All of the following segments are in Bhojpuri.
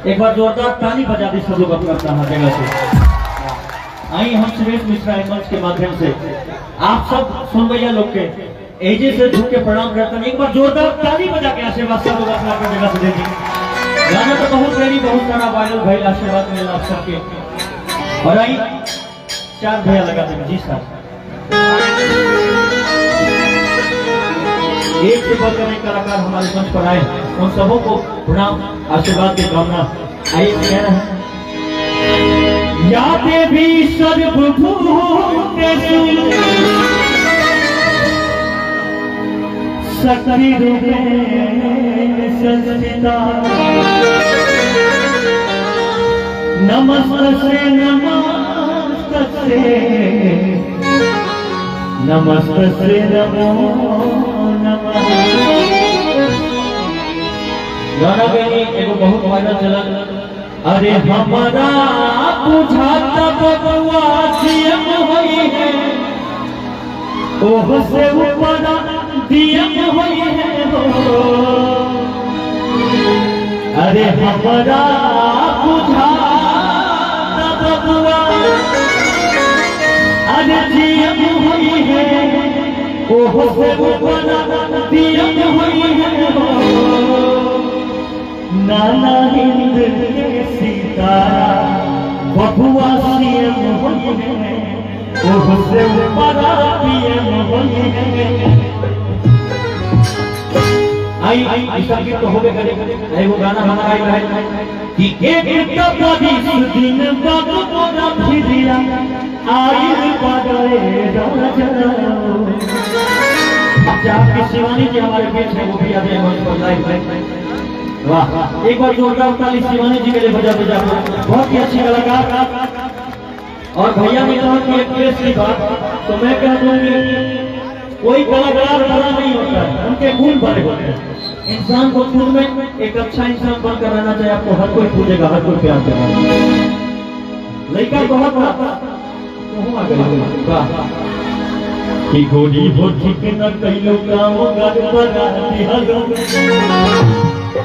एक बार जोरदार ताली बजा दी सब लोग अपना अपना जगह से। आई हम सुरेश मिश्रा मंच के माध्यम से आप सब सुनवैया लोग के एजे से झुक के प्रणाम करते हैं। एक बार जोरदार ताली बजा के आशीर्वाद सब लोग अपना अपना जगह से देंगे। गाना तो बहुत रेडी, बहुत सारा वायरल भाई, आशीर्वाद मिला आप सबके। और आई चार भैया लगा देंगे जी सर। एक से बढ़कर एक कलाकार हमारे मंच पर आए, उन सबों को प्रणाम आशीर्वाद की कामना। आइए कह रहे हैं यादें भी सर्वभूतेषु शक्तिरूपेण संस्थिता नमस्ते नमस्ते नमस्ते नमो नमः। गाना गानी एगो बहुत वायरल चला। अरे हमारा बुझाता बबुआ सीएम होई है, ओह से ऊपर डीएम होई है हो। अरे हमारा बुझाता बबुआ अरे डीएम होई है, ओह से ऊपर डीएम होई है हो। नाना हिंद के सीतारा बबुआ सीएम होई है, ओह से ऊपर पीएम होई है। आई ऐसा की तो होबे करे। वो गाना हमारा आई है कि एक कबीस दिन बाद मोरा फिरिया आई बड़े राजा। जाके शिवानी जी हमारे बीच में वो भी अभी मंच पर लाइव है। वाह, एक बार जोरदार ताली शिवानी जी के लिए बजा बजा। बहुत ही अच्छी कलाकार। और भैया ने कहा कि एक प्रेस की बात, तो मैं कह दूं कि कोई कलाकार बड़ा नहीं होता है, उनके गुण बड़े होते हैं। इंसान को शुरू में एक अच्छा इंसान बनकर रहना चाहिए। आपको हर कोई पूजेगा, हर कोई प्यार करेगा। लड़का बहुत कि गोरी हो ठीक न कैलो काम गड़बड़ाती हलो।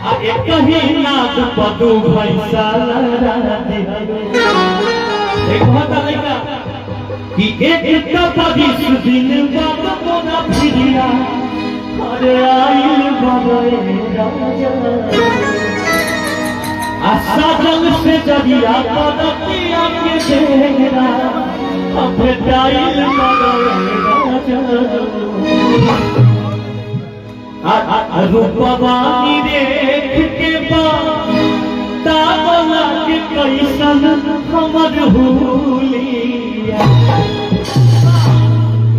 आ एक ही नाद पदू भैंसा लड़ाती हलो। एक होता लड़का कि एक कबीस दिन बाद मोरा फिरिया अरे आइल बड़े राजा। साजन से जरिया पदतिया के चेहरा अब डाइल रूपवानी देख के तावला के कैसन हमर हुलिया।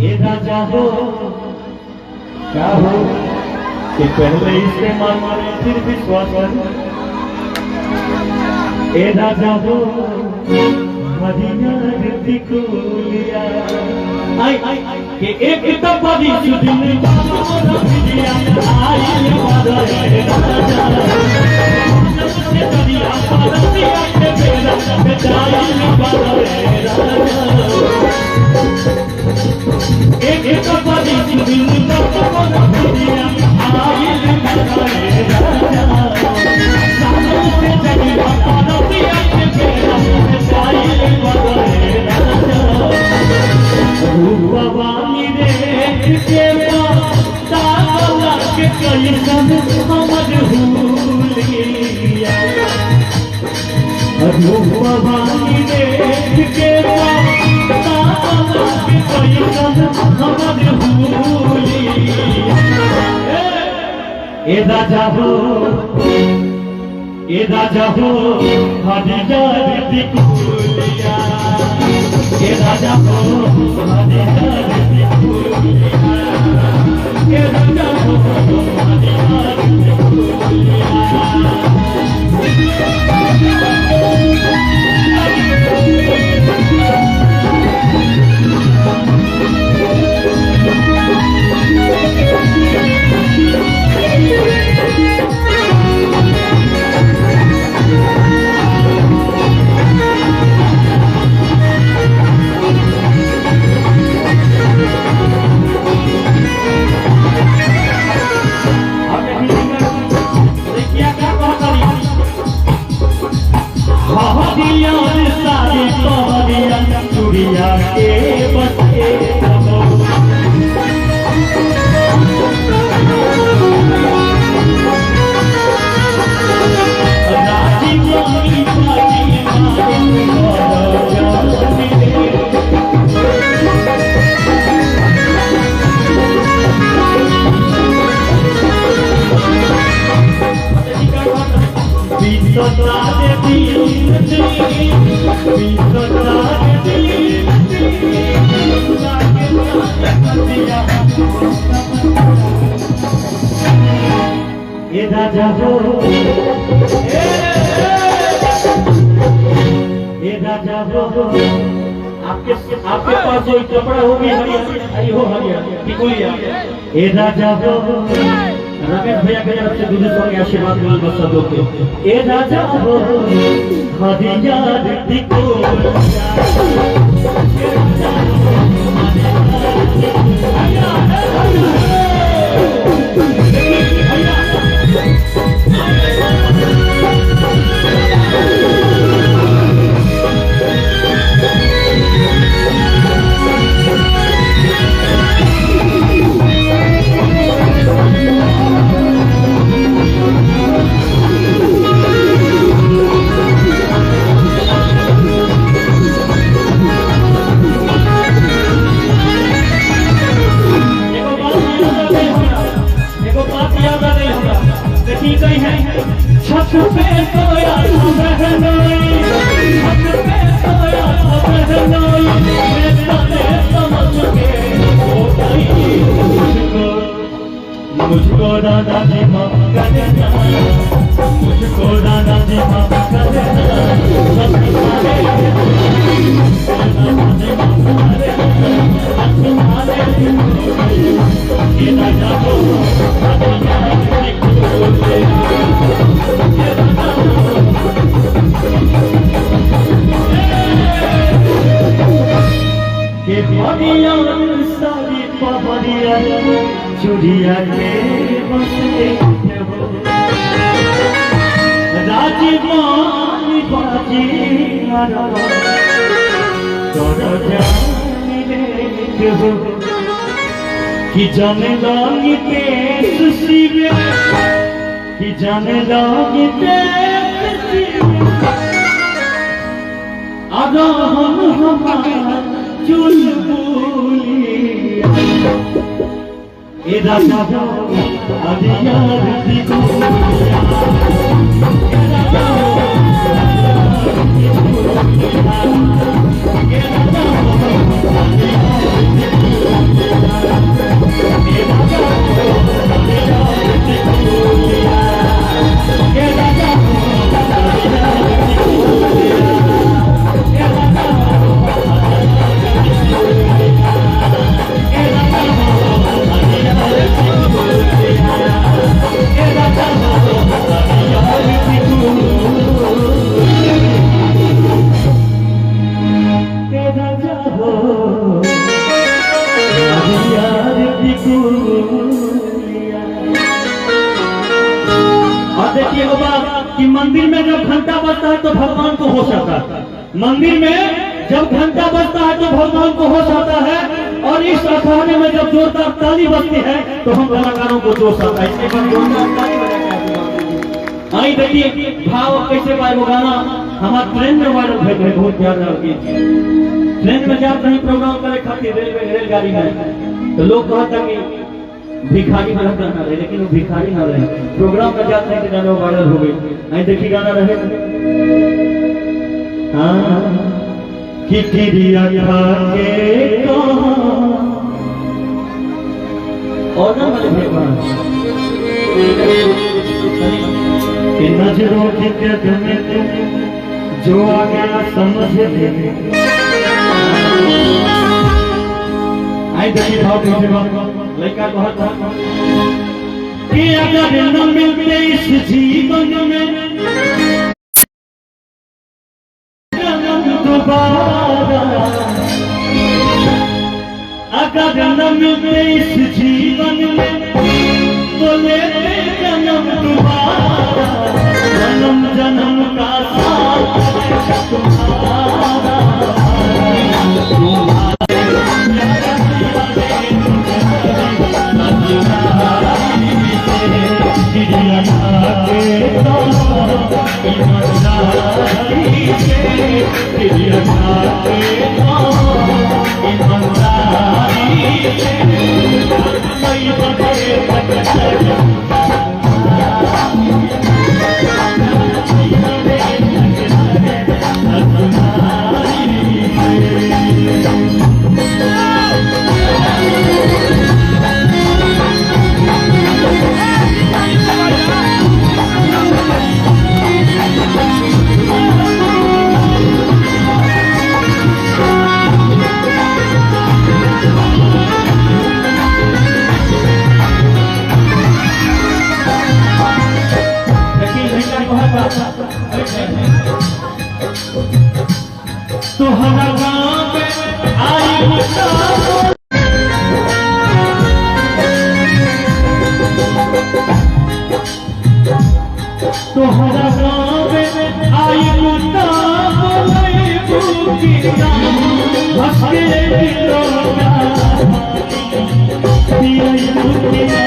ए राजा हो क्या हो कि पहले इससे मारे फिर विश्वास कर। ए राजा हो मदीना दिखुलिया। आई कि एक कबीस दिन मोरा फिरिया आई बड़े राजा। से दुनिया परतिया के बेला बेचाई बड़े राजा। एक कबीस दिन मोरा फिरिया आई बड़े राजा। से दुनिया परतिया के बेला बेचाई बड़े राजा। रूपवानी देख के तावला के कैसन हमर हुलिया। रूपवानी देख के तावला के कैसन हमर हुलिया। ए राजा हो हरिया दिखुलिया। ए राजा हो हरिया दिखुलिया। ए राजा हो हरिया दिखुलिया। ये राजा हो ये राजा हो आपके पास जो कपड़ा होगी हरिया ये राजा हो रमेश भैया की तरफ से दूसरे सौ के आशीर्वाद मिल बस सब लोग के ये राजा हो हरिया छत पे सोया बहनोई छत पे सोया बहनोई मैं समझ के हो गई मुझको दादाजी माफ कर देना मुझको दादाजी माफ कर देना सारी पहाड़िया चुड़िया के बसते हो राजमानी बाजी हो कि जाने लागी के सुशी कि जाने लागी के आगा हम हमारा चुलबुलिया ये राजा हो हरिया कि मंदिर में जब घंटा बजता है तो भगवान को होश आता है मंदिर में जब घंटा बजता है तो भगवान को होश आता है और इस अखाड़े में जब जोरदार ताली बजती है तो हम कलाकारों को जोश आता है इसके बाद जोरदार ताली बजाते आई देखिए भाव कैसे पाए वो गाना हमारा ट्रेन में वायरल है बहुत ज्यादा ट्रेन में जाते हैं प्रोग्राम करे खातिर रेलगाड़ी में तो लोग कहते हैं कि भिखारी बन करना रहे लेकिन वो भिखारी ना रहे प्रोग्राम में जाते हैं कि गाना वायरल हो गई आई देखिए गाना रहे कि चिड़िया के और ना वाले भगवान कि नजरों की कद में जो आ गया समझ ले आई देखिए भाव कैसे बात लड़का बहुत था कि अगर न मिलते इस जीवन में दोबारा अगर न मिलते इस जीवन में तो लेते जन्म दोबारा जन्म जन्म का साथ तुम्हारा तोहरा गाँव में आई तोहरा गाँव में आई मुद्दा बोले बुकिया हंसे दिलोगा दिल बुकिया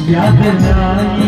याद जाई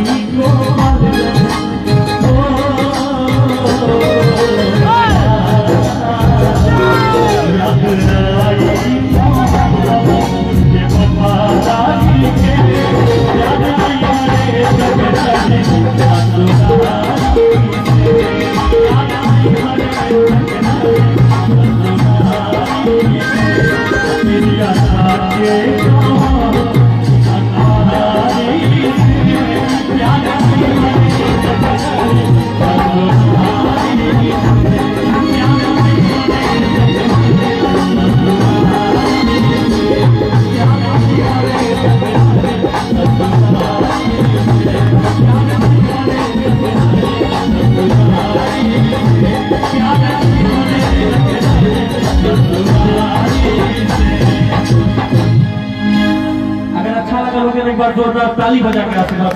एक बार जोरदार ताली बजा के आशीर्वाद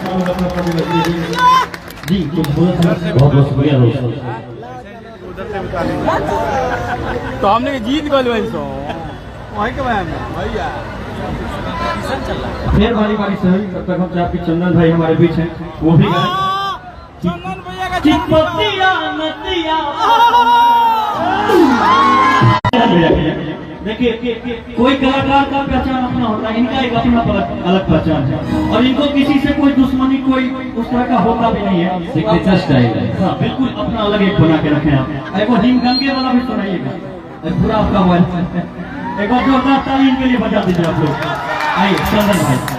जी। कुछ बहुत बहुत शुक्रिया तो हमने जीत गए फिर बारी बारी से तब तक हम चाहते चंदन भाई हमारे बीच हैं, वो भी चंदन भैया का देखिए कोई कलाकार का पहचान अपना होता है, इनका एक अपना अलग पहचान है और इनको किसी से कोई दुश्मनी कोई उस तरह का होता भी नहीं है, सिग्नेचर स्टाइल है। हाँ बिल्कुल अपना अलग एक बना के रखे आप। एक और हिमगंगे वाला भी सुनाइएगा, पूरा आपका मोबाइल। एक और जोरदार ताली इनके लिए बजा दीजिए आप लोग। आइए चंदन भाई।